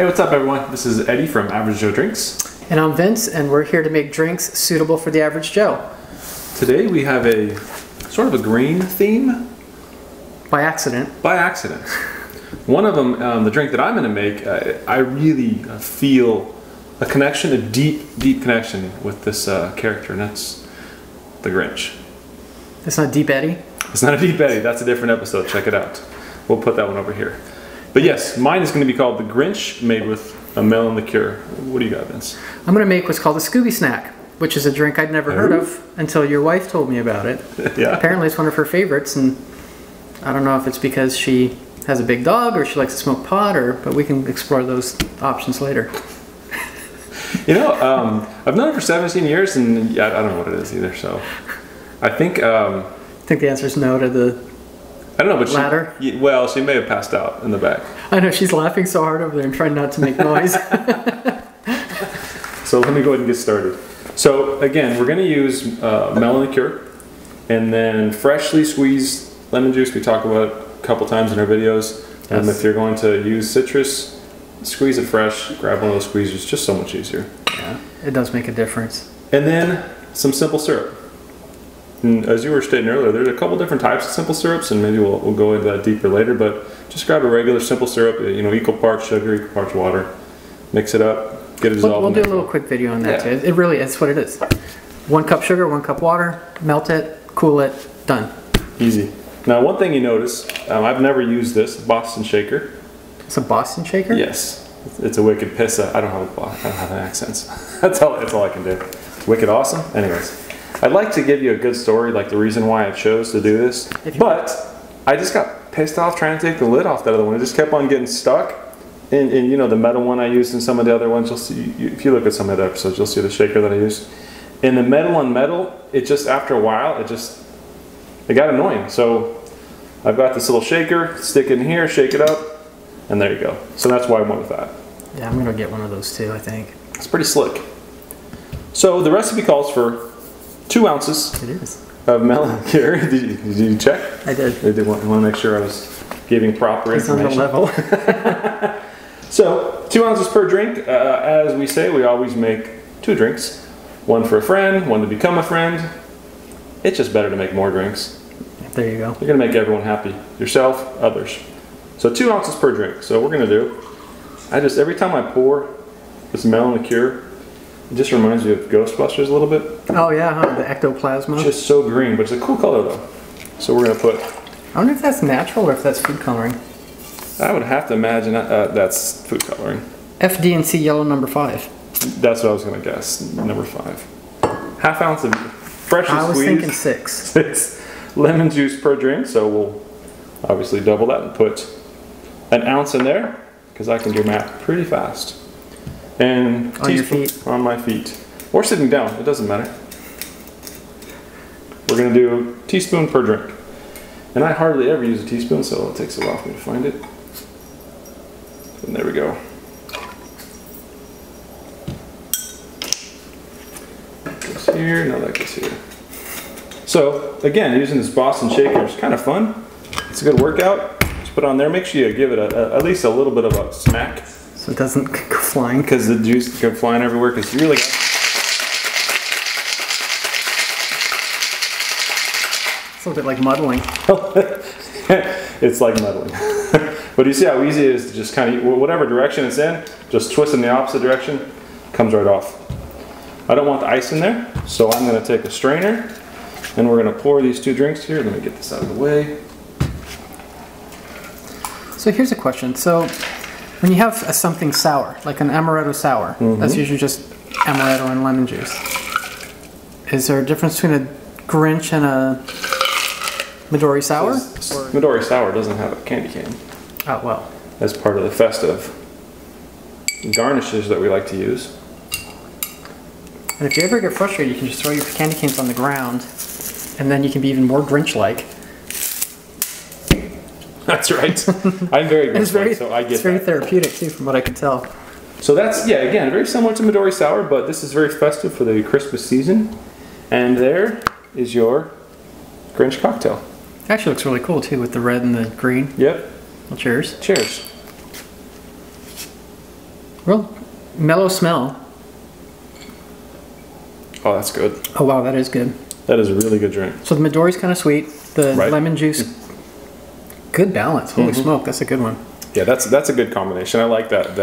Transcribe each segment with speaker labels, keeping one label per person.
Speaker 1: Hey, what's up everyone? This is Eddie from Average Joe Drinks.
Speaker 2: And I'm Vince, and we're here to make drinks suitable for the average Joe.
Speaker 1: Today we have a sort of a green theme.
Speaker 2: By accident.
Speaker 1: By accident. One of them, the drink that I'm going to make, I really feel a connection, a deep, deep connection with this character, and that's the Grinch.
Speaker 2: It's not Deep Eddie?
Speaker 1: It's not a Deep Eddie, that's a different episode, check it out. We'll put that one over here. But yes, mine is going to be called the Grinch, made with a melon liqueur. What do you got, Vince?
Speaker 2: I'm going to make what's called a Scooby Snack, which is a drink I'd never heard of until your wife told me about it.
Speaker 1: Yeah.
Speaker 2: Apparently it's one of her favorites, and I don't know if it's because she has a big dog or she likes to smoke pot, but we can explore those options later.
Speaker 1: You know, I've known her for 17 years, and yeah, I don't know what it is either, so I think...
Speaker 2: I think the answer is no to the...
Speaker 1: I don't know, but
Speaker 2: ladder?
Speaker 1: Well, she may have passed out in the back.
Speaker 2: I know, she's laughing so hard over there and trying not to make noise.
Speaker 1: So let me go ahead and get started. So again, we're going to use melon liqueur and then freshly squeezed lemon juice. We talk about it a couple times in our videos.
Speaker 2: Yes.
Speaker 1: If you're going to use citrus, squeeze it fresh, grab one of those squeezers, just so much easier.
Speaker 2: Yeah, it does make a difference.
Speaker 1: And then some simple syrup. And as you were stating earlier, there's a couple different types of simple syrups, and maybe we'll go into that deeper later, but just grab a regular simple syrup, you know, equal parts sugar, equal parts water, mix it up, get it dissolved.
Speaker 2: We'll do a little quick video on that too. It really is what it is. 1 cup sugar, 1 cup water, melt it, cool it, done. Easy.
Speaker 1: Now one thing you notice, I've never used this, Boston shaker.
Speaker 2: It's a Boston shaker?
Speaker 1: Yes. It's a wicked piss. I don't have an accent. That's all I can do. Wicked awesome? Anyways. I'd like to give you a good story, like the reason why I chose to do this, but I just got pissed off trying to take the lid off that other one. It just kept on getting stuck. And you know, the metal one I used in some of the other ones, you'll see, if you look at some of the episodes, you'll see the shaker that I used. And the metal on metal, it just, after a while, it got annoying. So I've got this little shaker, stick it in here, shake it up, and there you go. So that's why I went with that. Yeah,
Speaker 2: I'm gonna get one of those too, I think.
Speaker 1: It's pretty slick. So the recipe calls for 2 ounces of melon liqueur. Did you check?
Speaker 2: I did.
Speaker 1: I did want to make sure I was giving proper information.
Speaker 2: It's on the level.
Speaker 1: So 2 ounces per drink. As we say, we always make 2 drinks. 1 for a friend, 1 to become a friend. It's just better to make more drinks.
Speaker 2: There you go.
Speaker 1: You're going to make everyone happy. Yourself, others. So 2 ounces per drink. So what we're going to do, every time I pour this melon liqueur, it just reminds me of Ghostbusters a little bit.
Speaker 2: Oh yeah, huh? The ectoplasma.
Speaker 1: It's just so green, but it's a cool color though. So we're going to put...
Speaker 2: I wonder if that's natural or if that's food coloring.
Speaker 1: I would have to imagine that's food coloring.
Speaker 2: FD&C yellow number 5.
Speaker 1: That's what I was going to guess. Number 5. Half ounce of freshly squeezed.
Speaker 2: I was thinking 6.
Speaker 1: 6 lemon juice per drink, so we'll obviously double that and put an ounce in there, because I can do math pretty fast. And
Speaker 2: on your feet?
Speaker 1: On my feet. Or sitting down, it doesn't matter. We're going to do a teaspoon per drink. And I hardly ever use a teaspoon, so it takes a while for me to find it. And there we go. That goes here, now that goes here. So, again, using this Boston shaker is kind of fun. It's a good workout. Just put it on there. Make sure you give it at least a little bit of a smack.
Speaker 2: So it doesn't go flying?
Speaker 1: Because the juice can go flying everywhere, because you really got...
Speaker 2: It's a little bit like muddling.
Speaker 1: It's like muddling. But you see how easy it is to just kind of, whatever direction it's in, just twist in the opposite direction, comes right off. I don't want the ice in there, so I'm going to take a strainer, and we're going to pour these 2 drinks here. Let me get this out of the way.
Speaker 2: So here's a question. So when you have something sour, like an amaretto sour, that's usually just amaretto and lemon juice. Is there a difference between a Grinch and a Midori sour?
Speaker 1: Midori sour doesn't have a candy cane.
Speaker 2: Oh, well.
Speaker 1: As part of the festive garnishes that we like to use.
Speaker 2: And if you ever get frustrated, you can just throw your candy canes on the ground, and then you can be even more Grinch-like.
Speaker 1: That's right. I'm very Grinch-like, so I get
Speaker 2: It's very therapeutic, too, from what I can tell.
Speaker 1: So that's, yeah, again, very similar to Midori sour, but this is very festive for the Christmas season. And there is your Grinch cocktail.
Speaker 2: It actually looks really cool, too, with the red and the green.
Speaker 1: Yep.
Speaker 2: Well, cheers.
Speaker 1: Cheers.
Speaker 2: Real mellow smell.
Speaker 1: Oh, that's good.
Speaker 2: Oh wow, that is good.
Speaker 1: That is a really good drink.
Speaker 2: So the Midori's kind of sweet. The
Speaker 1: Right.
Speaker 2: lemon juice, good balance. Holy smoke, that's a good one.
Speaker 1: Yeah, that's a good combination. I like that.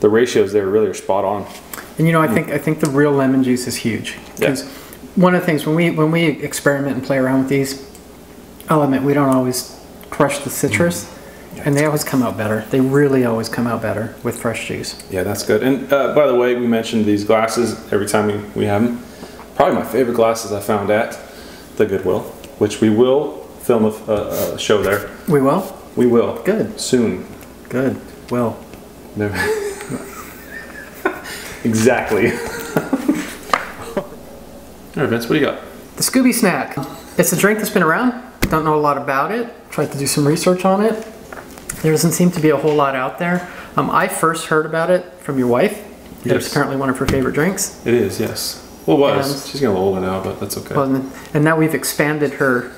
Speaker 1: The ratios there really are spot on.
Speaker 2: And you know, I think the real lemon juice is huge. Because one of the things when we experiment and play around with these, I'll admit we don't always crush the citrus, and they always come out better. They really always come out better with fresh juice.
Speaker 1: Yeah, that's good. And by the way, we mentioned these glasses every time we have them. Probably my favorite glasses I found at the Goodwill, which we will film a show there.
Speaker 2: We will?
Speaker 1: We will.
Speaker 2: Good.
Speaker 1: Soon.
Speaker 2: Good. Will.
Speaker 1: Never. Exactly. All right, Vince, what do you got?
Speaker 2: The Scooby Snack. It's a drink that's been around. Don't know a lot about it. Tried to do some research on it. There doesn't seem to be a whole lot out there. I first heard about it from your wife.
Speaker 1: Yes.
Speaker 2: It's apparently one of her favorite drinks.
Speaker 1: It is, yes. Well, it was.
Speaker 2: And-
Speaker 1: She's getting a little older now, but that's okay.
Speaker 2: Well, and now we've expanded her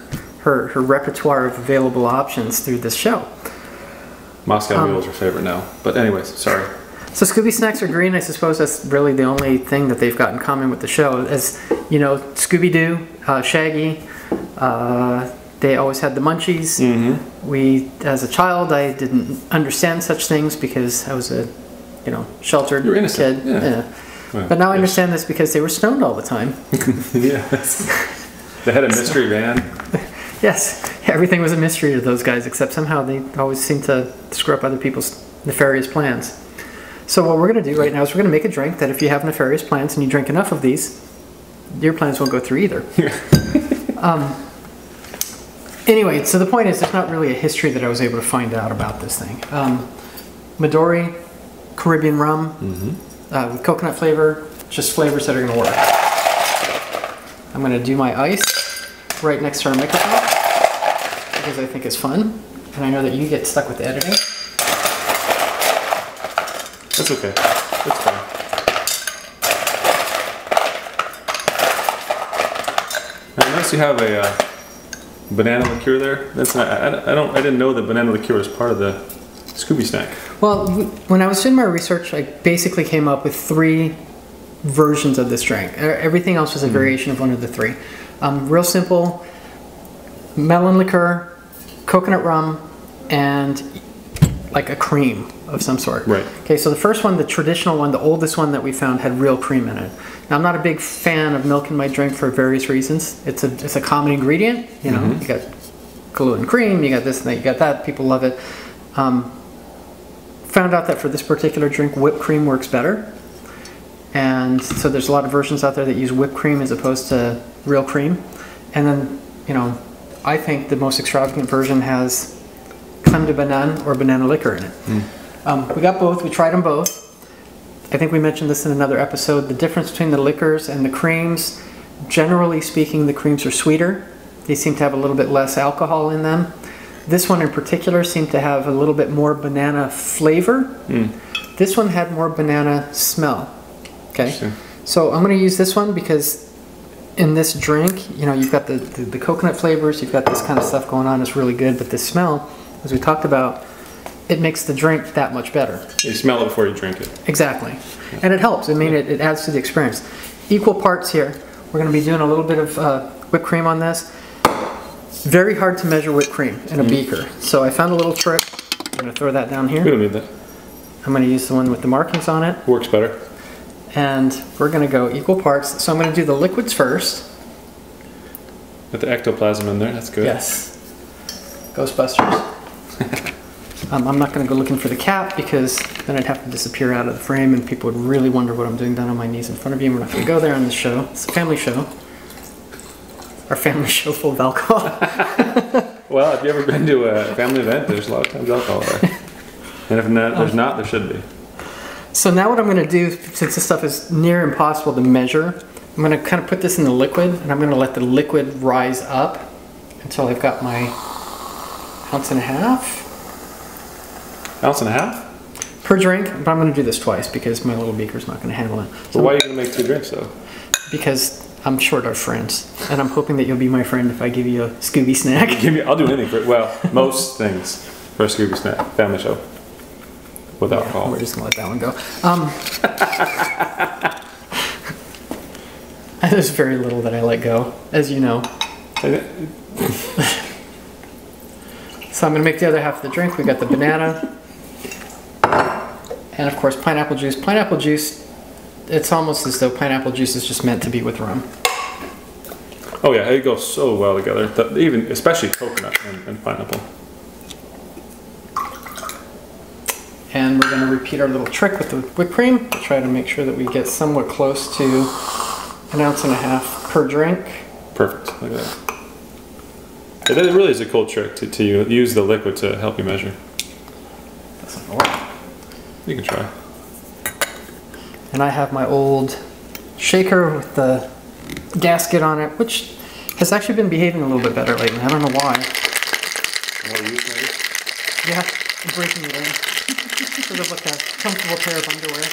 Speaker 2: repertoire of available options through this show.
Speaker 1: Moscow Mule is her favorite now. But anyways, sorry.
Speaker 2: So Scooby Snacks are green. I suppose that's really the only thing that they've got in common with the show. As you know, Scooby-Doo, Shaggy, they always had the munchies. We, as a child, I didn't understand such things because I was a, sheltered
Speaker 1: You're innocent.
Speaker 2: kid.
Speaker 1: Yeah. Well,
Speaker 2: But now I understand this because they were stoned all the time.
Speaker 1: Yes. They had a mystery van.
Speaker 2: Yes, everything was a mystery to those guys, except somehow they always seem to screw up other people's nefarious plans. So what we're going to do right now is we're going to make a drink that if you have nefarious plans and you drink enough of these, your plans won't go through either. Anyway, so the point is there's not really a history that I was able to find out about this thing. Midori, Caribbean rum, with coconut flavor, just flavors that are going to work. I'm going to do my ice right next to our microphone because I think it's fun, and I know that you get stuck with the editing.
Speaker 1: That's okay. That's fine. Now, unless you have a banana liqueur there, that's not, I didn't know that banana liqueur was part of the Scooby Snack.
Speaker 2: Well, when I was doing my research, I basically came up with 3 versions of this drink. Everything else was a variation of one of the 3. Real simple, melon liqueur, coconut rum, and like a cream of some sort.
Speaker 1: Right.
Speaker 2: Okay, so the first one, the traditional one, the oldest one that we found had real cream in it. Now, I'm not a big fan of milk in my drink for various reasons. It's a common ingredient. You got gluten cream, you got this and that, you got that. People love it. Found out that for this particular drink, whipped cream works better. And so there's a lot of versions out there that use whipped cream as opposed to real cream. And then, I think the most extravagant version has crème de banane or banana liquor in it. We got both. We tried them both. I think we mentioned this in another episode. The difference between the liquors and the creams, generally speaking, the creams are sweeter. They seem to have a little bit less alcohol in them. This one in particular seemed to have a little bit more banana flavor. This one had more banana smell. Okay, so I'm going to use this one because in this drink, you've got the coconut flavors, you've got this kind of stuff going on. It's really good, but the smell, as we talked about, it makes the drink that much better.
Speaker 1: You smell it before you drink it.
Speaker 2: Exactly, and it helps. I mean, it adds to the experience. Equal parts here. We're going to be doing a little bit of whipped cream on this. Very hard to measure whipped cream in a beaker, so I found a little trick. I'm going to throw that down here.
Speaker 1: We don't need that.
Speaker 2: I'm going to use the one with the markings on it.
Speaker 1: Works better.
Speaker 2: And we're going to go equal parts. So I'm going to do the liquids first.
Speaker 1: With the ectoplasm in there, that's good.
Speaker 2: Yes. Ghostbusters. I'm not going to go looking for the cap because then I'd have to disappear out of the frame and people would really wonder what I'm doing down on my knees in front of you. And we're not going to go there on this show. It's a family show. Our family show full of alcohol.
Speaker 1: Well, if you've ever been to a family event, there's a lot of times alcohol there. And if not, there's not, there should be.
Speaker 2: So now what I'm going to do, since this stuff is near impossible to measure, I'm going to kind of put this in the liquid, and I'm going to let the liquid rise up until I've got my 1.5 ounces.
Speaker 1: 1.5 ounces?
Speaker 2: Per drink, but I'm going to do this twice because my little beaker's not going to handle it. So
Speaker 1: Well, why are you going to make 2 drinks, though?
Speaker 2: Because I'm short of friends, and I'm hoping that you'll be my friend if I give you a Scooby Snack.
Speaker 1: I'll do anything for it. Well, most things for a Scooby Snack family show. with alcohol.
Speaker 2: We're just gonna let that one go. There's very little that I let go, as you know. So I'm gonna make the other half of the drink. We got the banana, and of course pineapple juice. Pineapple juice, it's almost as though pineapple juice is just meant to be with rum.
Speaker 1: Oh yeah, it goes so well together. Even especially coconut and pineapple.
Speaker 2: And we're going to repeat our little trick with the whipped cream. Try to make sure that we get somewhat close to 1.5 ounces per drink.
Speaker 1: Perfect. Look at that. It really is a cool trick to use the liquid to help you measure.
Speaker 2: That's not going to work.
Speaker 1: You can try.
Speaker 2: And I have my old shaker with the gasket on it, which has actually been behaving a little bit better lately. I don't know why.
Speaker 1: More use, maybe?
Speaker 2: Yeah, I'm breaking it in. Sort of like a comfortable pair of underwear.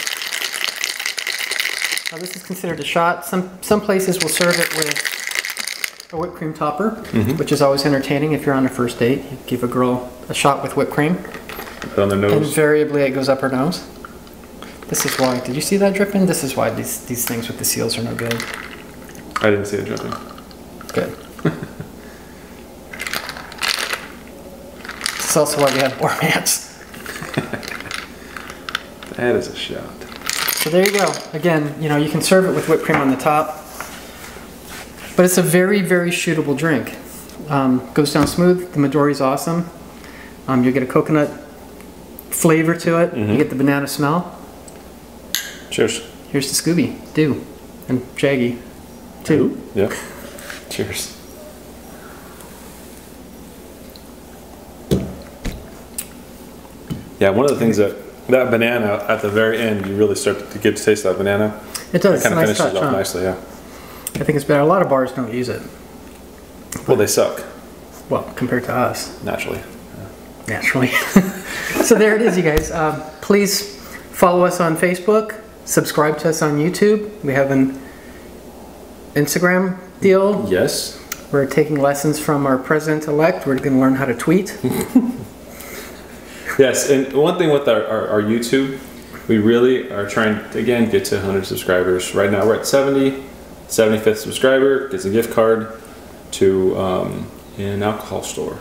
Speaker 2: Now this is considered a shot. Some places will serve it with a whipped cream topper, which is always entertaining if you're on a first date. You give a girl a shot with whipped cream.
Speaker 1: Put it on their nose.
Speaker 2: Invariably it goes up her nose. This is why. Did you see that dripping? This is why these things with the seals are no good.
Speaker 1: I didn't see it dripping.
Speaker 2: Good. This is also why we have bar mats.
Speaker 1: That is a shot.
Speaker 2: So there you go. Again, you can serve it with whipped cream on the top, but it's a very, very shootable drink. Goes down smooth. The Midori's awesome. You get a coconut flavor to it. You get the banana smell.
Speaker 1: Cheers.
Speaker 2: Here's to Scooby, Doo, and Shaggy, too.
Speaker 1: Yeah. Cheers. Yeah, one of the things that banana at the very end, you really start to get to taste that banana.
Speaker 2: It does.
Speaker 1: It kind of
Speaker 2: nice
Speaker 1: finishes
Speaker 2: touch,
Speaker 1: off nicely, yeah.
Speaker 2: I think it's better. A lot of bars don't use it.
Speaker 1: Well, they suck.
Speaker 2: Well, compared to us.
Speaker 1: Naturally.
Speaker 2: Naturally. So there it is, you guys. Please follow us on Facebook. Subscribe to us on YouTube. We have an Instagram deal.
Speaker 1: Yes.
Speaker 2: We're taking lessons from our president-elect. We're going to learn how to tweet.
Speaker 1: Yes, and one thing with our YouTube, we really are trying to, again, get to 100 subscribers. Right now we're at 70. 75th subscriber gets a gift card to an alcohol store.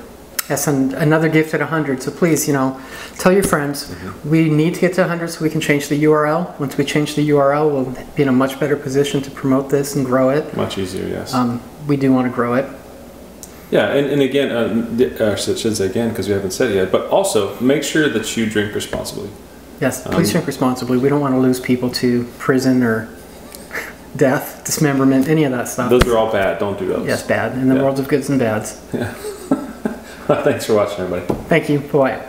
Speaker 2: Yes, and another gift at 100. So please, tell your friends. We need to get to 100 so we can change the URL. Once we change the URL, we'll be in a much better position to promote this and grow it.
Speaker 1: Much easier, yes.
Speaker 2: We do want to grow it.
Speaker 1: Yeah, and again, I should say again because we haven't said it yet, but also make sure that you drink responsibly.
Speaker 2: Yes, please drink responsibly. We don't want to lose people to prison or death, dismemberment, any of that stuff.
Speaker 1: Those are all bad. Don't do those.
Speaker 2: Yes, bad. In the world of goods and bads.
Speaker 1: Yeah. Thanks for watching, everybody.
Speaker 2: Thank you. Bye.